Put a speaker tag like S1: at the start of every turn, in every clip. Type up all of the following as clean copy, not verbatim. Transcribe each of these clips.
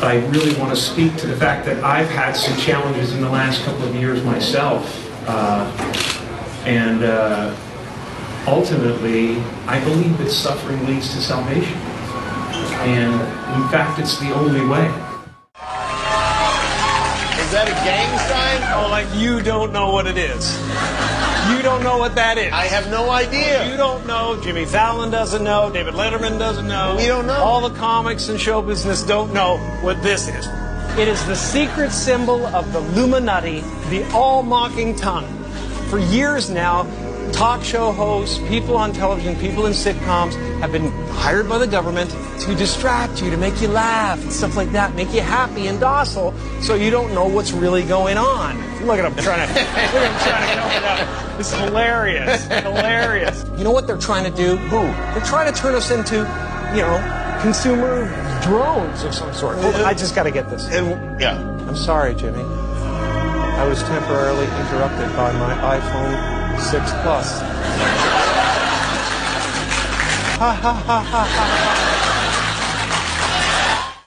S1: I really want to speak to the fact that I've had some challenges in the last couple of years myself. Ultimately, I believe that suffering leads to salvation. And in fact, it's the only way.
S2: Is that a gang sign?
S3: Oh, like you don't know what it is. You don't know what that is.
S2: I have no idea.
S3: You don't know. Jimmy Fallon doesn't know. David Letterman doesn't know.
S2: We don't know.
S3: All the comics and show business don't know what this is. It is the secret symbol of the Illuminati, the all-mocking tongue. For years now, talk show hosts, people on television, people in sitcoms have been hired by the government to distract you, to make you laugh, and stuff like that, make you happy and docile, so you don't know what's really going on. Look at him trying to cover it up. It's hilarious, hilarious. You know what they're trying to do? Who? They're trying to turn us into, consumer drones of some sort. Hold on, I just got to get this.
S2: Yeah.
S3: I'm sorry, Jimmy. I was temporarily interrupted by my iPhone 6 Plus.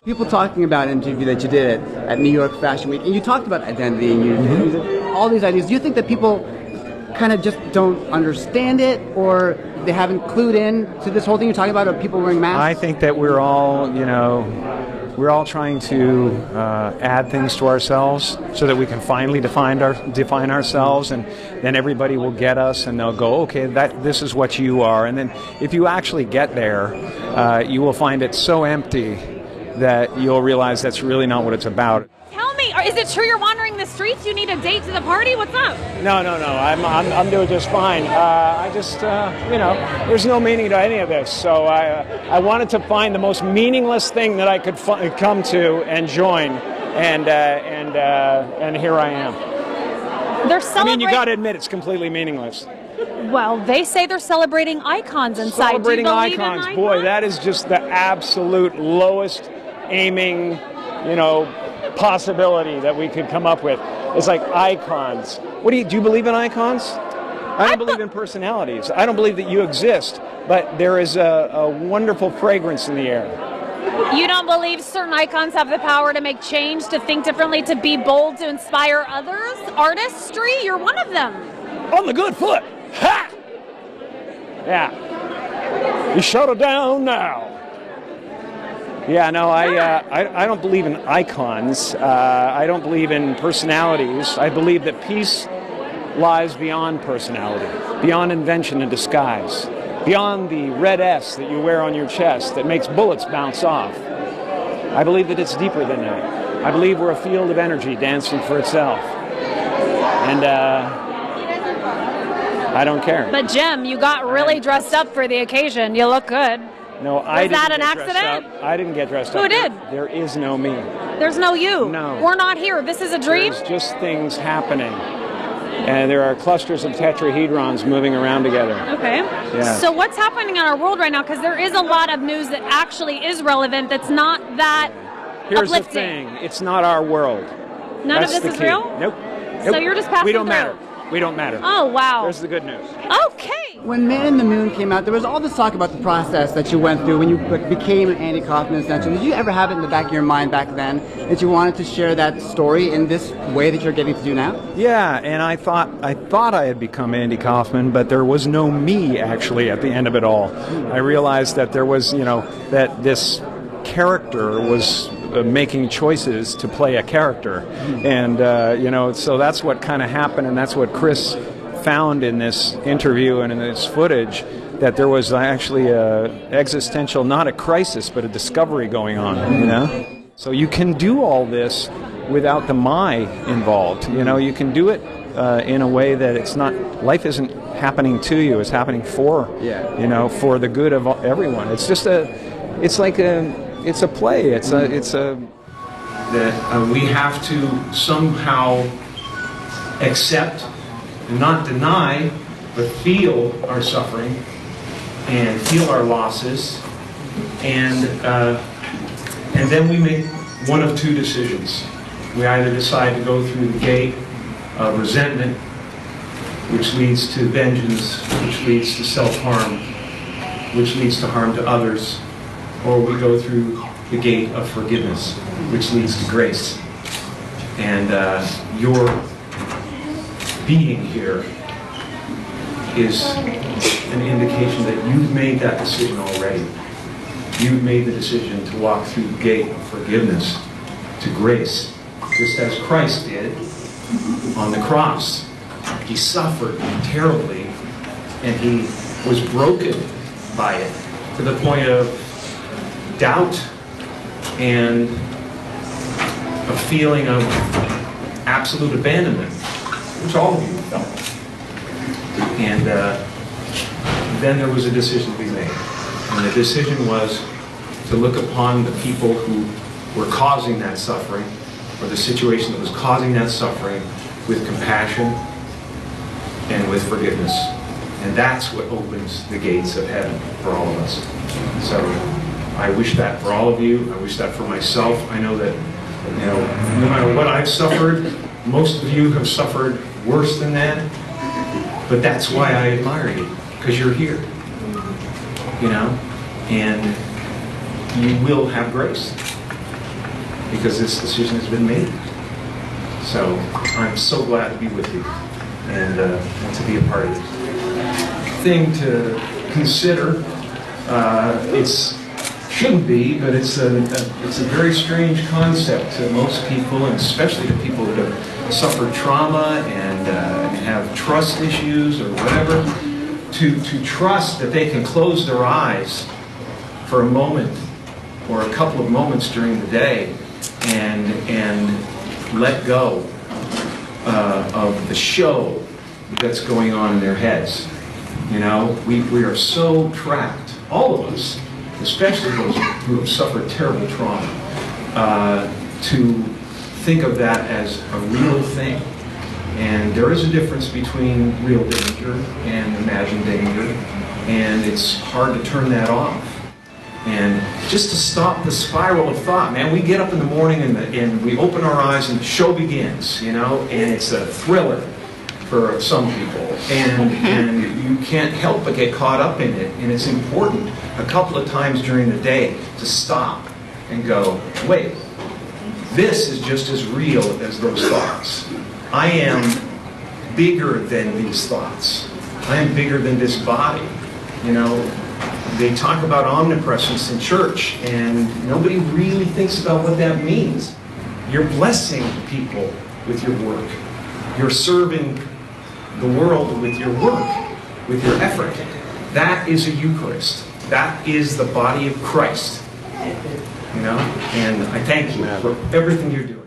S4: People talking about an interview that you did at New York Fashion Week, and you talked about identity and you all these ideas. Do you think that people kind of just don't understand it, or they haven't clued in to this whole thing you're talking about of people wearing masks?
S5: I think that we're all, we're all trying to add things to ourselves so that we can finally define ourselves, and then everybody will get us and they'll go, okay, this is what you are. And then if you actually get there, you will find it so empty that you'll realize that's really not what it's about.
S6: Tell me, is it true you're wandering the streets? You need a date to the party? What's up?
S5: No. I'm doing just fine. I just, there's no meaning to any of this. So I wanted to find the most meaningless thing that I could come to and join, and here I am.
S6: They're celebrating.
S5: You got to admit it's completely meaningless.
S6: Well, they say they're celebrating icons inside.
S5: Celebrating icons, boy, that is just the absolute lowest aiming, possibility that we could come up with. It's like icons. Do you believe in icons? I don't believe in personalities. I don't believe that you exist, but there is a wonderful fragrance in the air.
S6: You don't believe certain icons have the power to make change, to think differently, to be bold, to inspire others? Artistry? You're one of them.
S5: On the good foot. Ha! Yeah. You shut it down now. Yeah, no, I don't believe in icons. I don't believe in personalities. I believe that peace lies beyond personality, beyond invention and disguise, beyond the red S that you wear on your chest that makes bullets bounce off. I believe that it's deeper than that. I believe we're a field of energy dancing for itself. And I don't care.
S6: But Jim, you got really dressed up for the occasion. You look good.
S5: No, I didn't.
S6: Was that an accident?
S5: I didn't get dressed up.
S6: Who did?
S5: There is no me.
S6: There's no you.
S5: No.
S6: We're not here. This is a dream?
S5: There's just things happening. And there are clusters of tetrahedrons moving around together.
S6: Okay.
S5: Yeah.
S6: So what's happening in our world right now? Because there is a lot of news that actually is relevant that's not that
S5: Here's
S6: uplifting.
S5: the thing. It's not our world.
S6: None
S5: That's
S6: of this
S5: the
S6: is
S5: key.
S6: real?
S5: Nope.
S6: So you're just passing
S5: We don't
S6: through.
S5: matter. We don't matter.
S6: Oh, wow.
S5: There's the good news.
S6: Okay.
S4: When Man in the Moon came out, there was all this talk about the process that you went through when you became Andy Kaufman, essentially. Did you ever have it in the back of your mind back then that you wanted to share that story in this way that you're getting to do now?
S5: Yeah, and I thought I had become Andy Kaufman, but there was no me actually at the end of it all. I realized that there was, that this character was making choices to play a character, and so that's what kind of happened, and that's what Chris found in this interview and in this footage, that there was actually a existential, not a crisis, but a discovery going on. So you can do all this without the my involved. You can do it in a way that it's not. Life isn't happening to you; it's happening for for the good of everyone. It's just it's a play.
S1: That we have to somehow accept, not deny, but feel our suffering and feel our losses, and then we make one of two decisions. We either decide to go through the gate of resentment, which leads to vengeance, which leads to self-harm, which leads to harm to others, or we go through the gate of forgiveness, which leads to grace. And your being here is an indication that you've made that decision already. You've made the decision to walk through the gate of forgiveness to grace, just as Christ did on the cross. He suffered terribly, and he was broken by it to the point of doubt and a feeling of absolute abandonment, which all of you felt. And then there was a decision to be made. And the decision was to look upon the people who were causing that suffering, or the situation that was causing that suffering, with compassion and with forgiveness. And that's what opens the gates of heaven for all of us. So I wish that for all of you. I wish that for myself. I know that, no matter what I've suffered, most of you have suffered worse than that. But that's why I admire you, because you're here. And you will have grace because this decision has been made. So I'm so glad to be with you and to be a part of this thing to consider. It shouldn't be, but it's a very strange concept to most people, and especially to people that have suffered trauma and have trust issues or whatever, to trust that they can close their eyes for a moment or a couple of moments during the day and let go of the show that's going on in their heads. We are so trapped, all of us, especially those who have suffered terrible trauma, to think of that as a real thing. And there is a difference between real danger and imagined danger, and it's hard to turn that off. And just to stop the spiral of thought, man, we get up in the morning and we open our eyes and the show begins, and it's a thriller for some people. And you can't help but get caught up in it. And it's important a couple of times during the day to stop and go, wait, this is just as real as those thoughts. I am bigger than these thoughts. I am bigger than this body. They talk about omnipresence in church, and nobody really thinks about what that means. You're blessing people with your work. You're serving the world with your work, with your effort. That is a Eucharist. That is the body of Christ. And I thank you for everything you're doing.